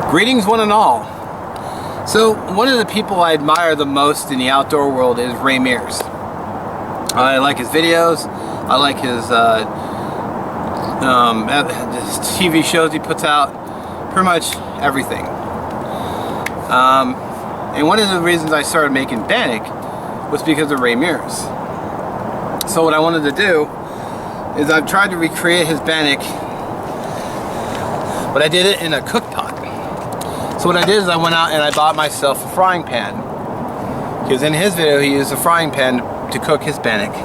Greetings one and all. So one of the people I admire the most in the outdoor world is Ray Mears. I like his videos, I like his TV shows he puts out, pretty much everything. And one of the reasons I started making Bannock was because of Ray Mears. So what I wanted to do is I've tried to recreate his Bannock, but I did it in a cook pot. So what I did is I went out and I bought myself a frying pan, because in his video he used a frying pan to cook his Bannock.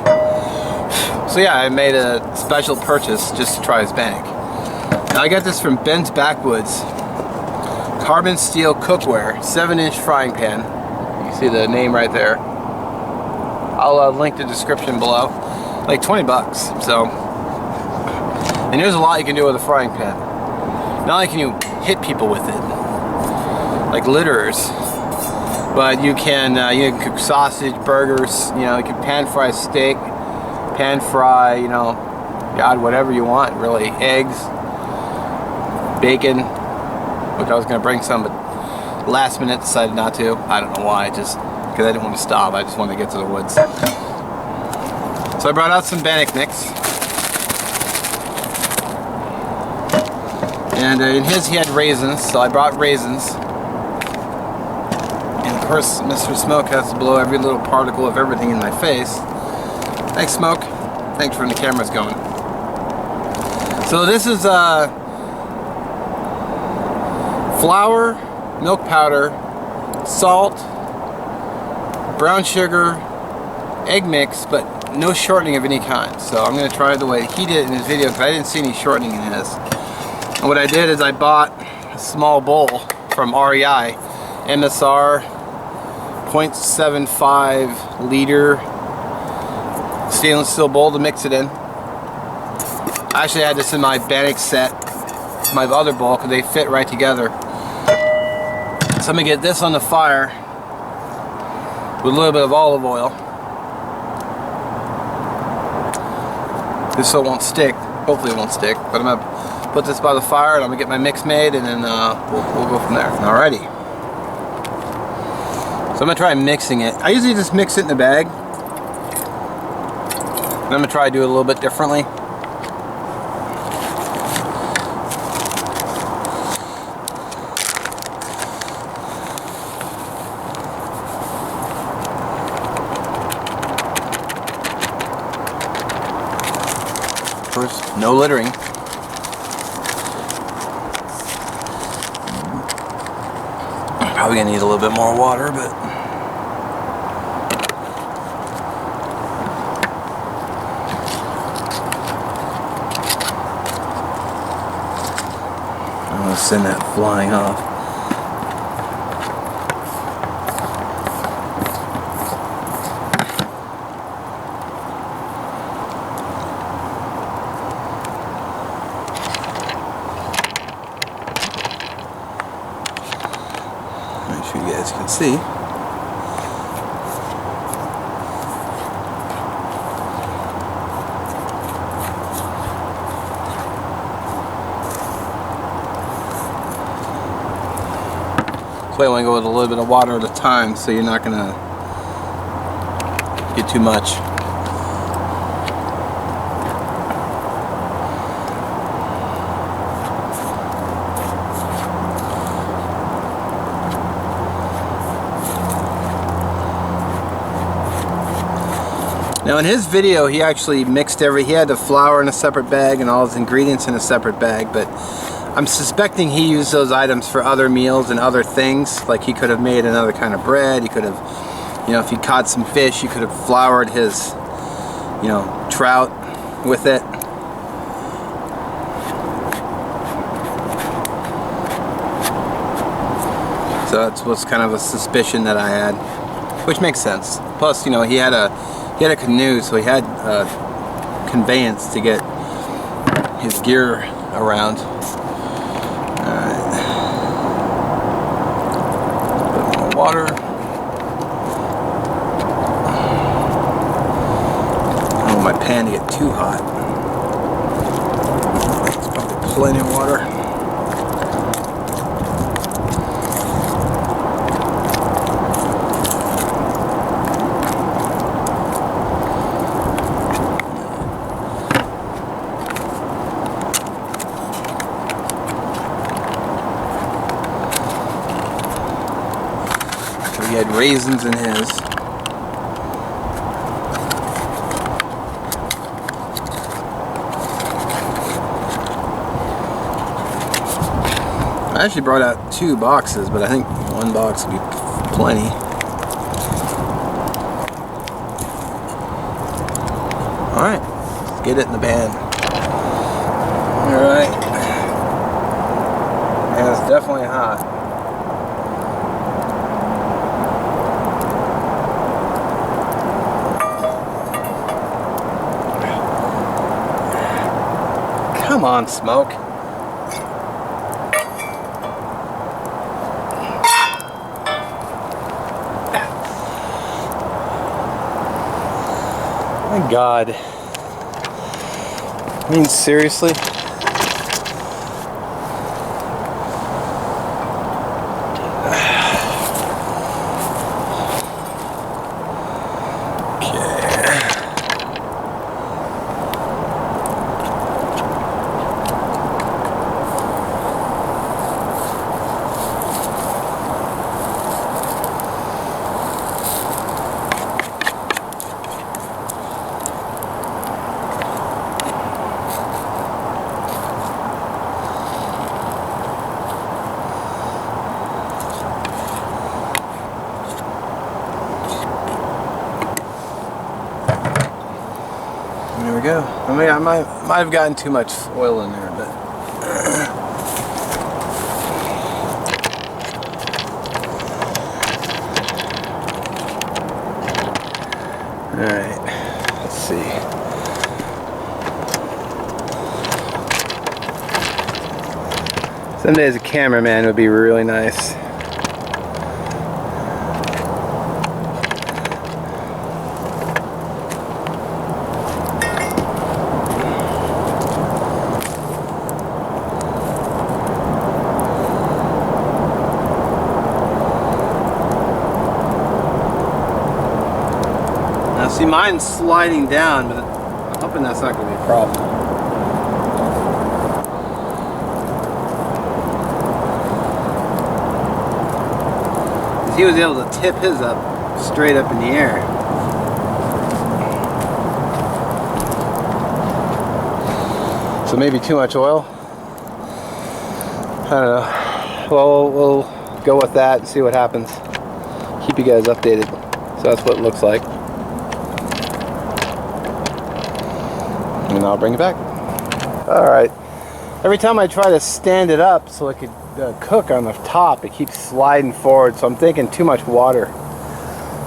So yeah, I made a special purchase just to try his Bannock. Now I got this from Ben's Backwoods carbon steel cookware 7-inch frying pan. You see the name right there. I'll link the description below. Like 20 bucks. So, and there's a lot you can do with a frying pan. Not only can you hit people with it, like litterers, but you can cook sausage, burgers, you can pan fry steak, pan fry, God, whatever you want, really. Eggs, bacon, which I was going to bring some, but last minute decided not to. I don't know why, just because I didn't want to stop. I just wanted to get to the woods. So I brought out some Bannock mix. And in his he had raisins, so I brought raisins. And of course, Mr. Smoke has to blow every little particle of everything in my face. Thanks, Smoke. Thanks for when the camera's going. So this is flour, milk powder, salt, brown sugar, egg mix, but no shortening of any kind. So I'm going to try it the way he did it in his video, because I didn't see any shortening in his. And what I did is I bought a small bowl from REI, MSR, 0.75 liter stainless steel bowl to mix it in. I actually had this in my Bannock set, my other bowl, because they fit right together. So I'm going to get this on the fire with a little bit of olive oil, just so it won't stick. Hopefully it won't stick, but I'm going to put this by the fire and I'm going to get my mix made, and then we'll go from there. Alrighty. So I'm going to try mixing it. I usually just mix it in the bag. I'm going to try to do it a little bit differently. First, no littering. Probably gonna need a little bit more water, but I'm gonna send that flying off. Make sure you guys can see. So I want to go with a little bit of water at a time, so you're not going to get too much. Now in his video he actually mixed he had the flour in a separate bag and all his ingredients in a separate bag, but I'm suspecting he used those items for other meals and other things. Like he could have made another kind of bread, he could have, if he caught some fish, he could have floured his, trout with it. So that was kind of a suspicion that I had, which makes sense. Plus, he had a canoe, so he had conveyance to get his gear around. Alright. A bit more water. I don't want my pan to get too hot. It's probably plenty of water. He had raisins in his. I actually brought out 2 boxes, but I think 1 box would be plenty. Alright, let's get it in the pan. Alright. And it's definitely hot. Come on, smoke. My God. I mean, seriously? There we go. I mean, I might have gotten too much oil in there, but alright, let's see. Someday as a cameraman would be really nice. Now see, mine's sliding down, but I'm hoping that's not going to be a problem. He was able to tip his up straight up in the air. So maybe too much oil? I don't know. Well, we'll go with that and see what happens. Keep you guys updated. So that's what it looks like. And I'll bring it back. Alright. Every time I try to stand it up so it could cook on the top, it keeps sliding forward, so I'm thinking too much water.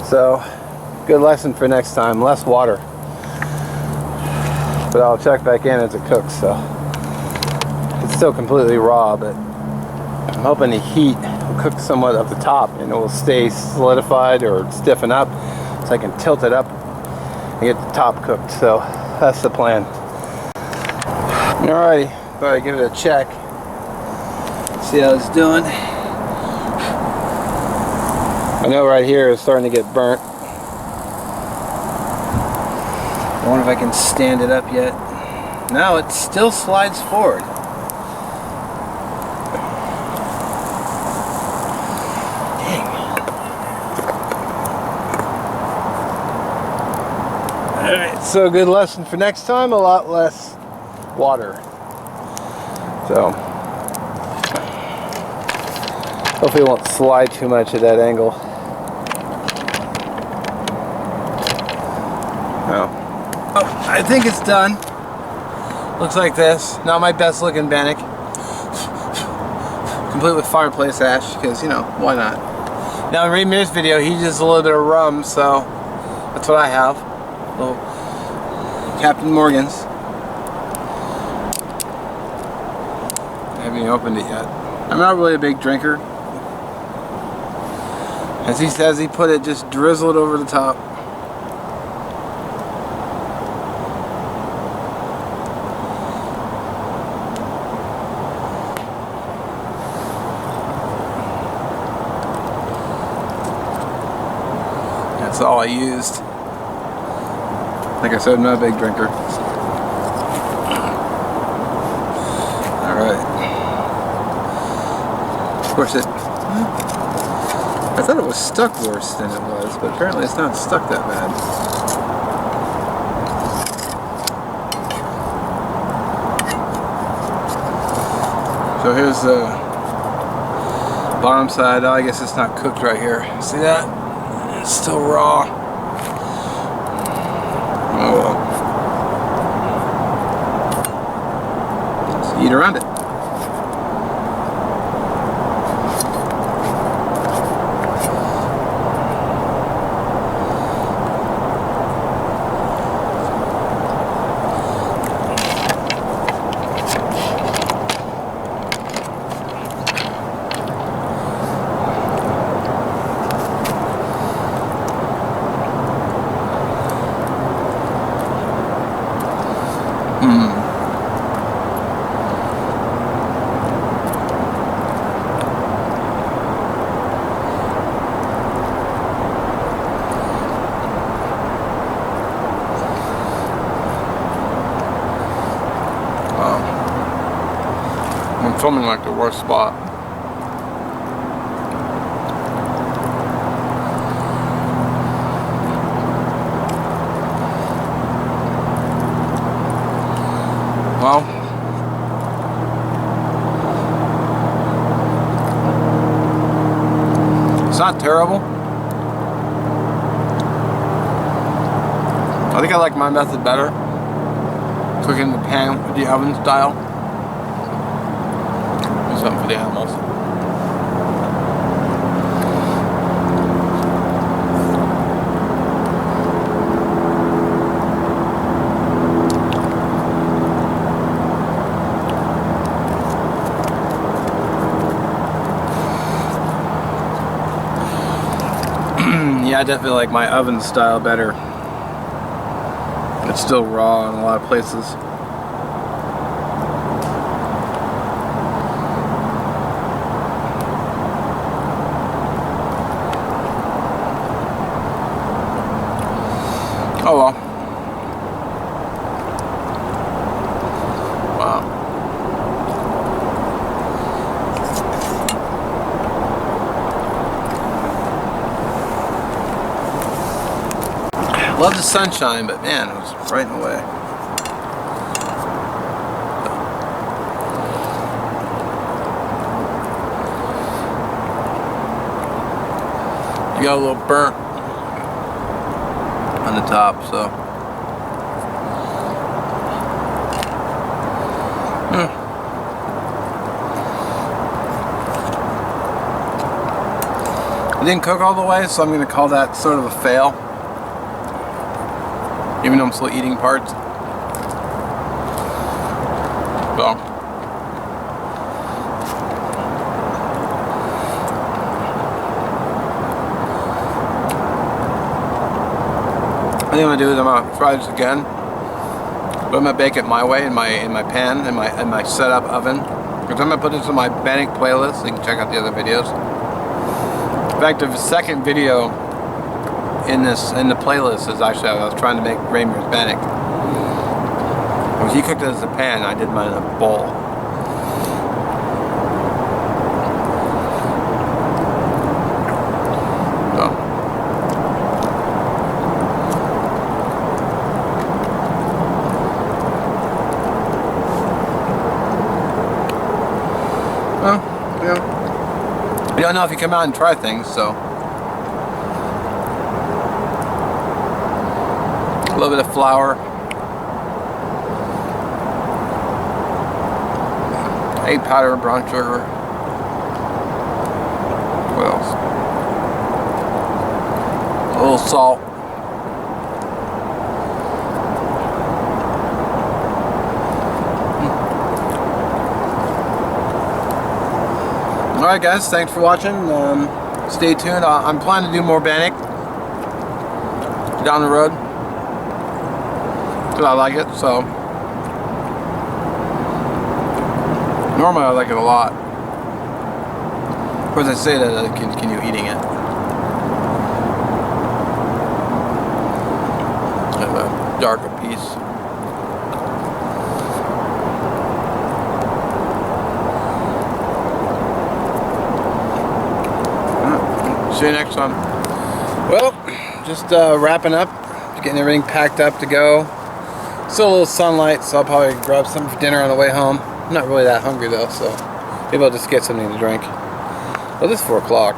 So good lesson for next time, less water. But I'll check back in as it cooks. So it's still completely raw, but I'm hoping the heat will cook somewhat of the top and it will stay solidified or stiffen up so I can tilt it up and get the top cooked. So that's the plan. Alrighty, thought I'd give it a check. See how it's doing. I know right here it's starting to get burnt. I wonder if I can stand it up yet. No, it still slides forward. Dang. Alright, so good lesson for next time, a lot less water. So hopefully it won't slide too much at that angle. Oh, I think it's done. Looks like this. Not my best looking Bannock. Complete with fireplace ash, because, you know, why not? Now in Ray Mears' video, he uses a little bit of rum, so that's what I have. A little Captain Morgan's. I haven't even opened it yet. I'm not really a big drinker. As he says, he put it, just drizzle it over the top. That's all I used. Like I said, I'm not a big drinker. Alright. Of course it I thought it was stuck worse than it was, but apparently it's not stuck that bad. So here's the bottom side. Oh, I guess it's not cooked right here. See that? It's still raw. Oh well. Just eat around it. I'm filming like the worst spot. Well, it's not terrible. I think I like my method better. Cooking in the pan with the oven style. Do something for the animals. Yeah, I definitely like my oven style better. It's still raw in a lot of places. Oh well. Wow. Love the sunshine, but man, it was right in the way. You got a little burnt on the top, so. It didn't cook all the way, so I'm going to call that sort of a fail. Even though I'm still eating parts. So. I think I'm gonna do is I'm gonna try this again, but I'm gonna bake it my way in my pan in my setup oven. Because I'm gonna put this in my Bannock playlist. So you can check out the other videos. In fact, the second video in the playlist is actually I was trying to make Ray Mears Bannock. When he cooked it as a pan, I did mine in a bowl. You don't know if you come out and try things, so. A little bit of flour. Egg powder, brown sugar. What else? A little salt. Alright guys, thanks for watching. Stay tuned. I'm planning to do more Bannock down the road. Because I like it, so. Normally I like it a lot. Of course I say that I can continue eating it. I have a darker piece. See you next time. Well, just wrapping up, getting everything packed up to go. Still a little sunlight, so I'll probably grab something for dinner on the way home. I'm not really that hungry though, so maybe I'll just get something to drink. Well, this is 4 o'clock.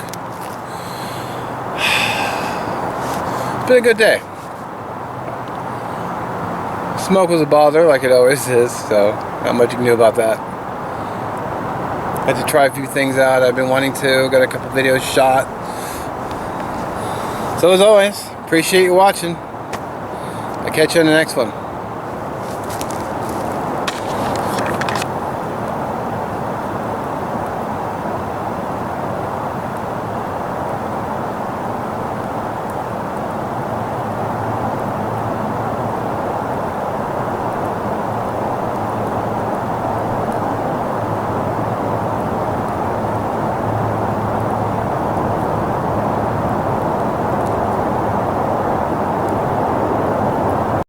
It's been a good day. Smoke was a bother, like it always is, so not much you can do about that. Had to try a few things out I've been wanting to. Got a couple videos shot. So as always, appreciate you watching. I'll catch you in the next one.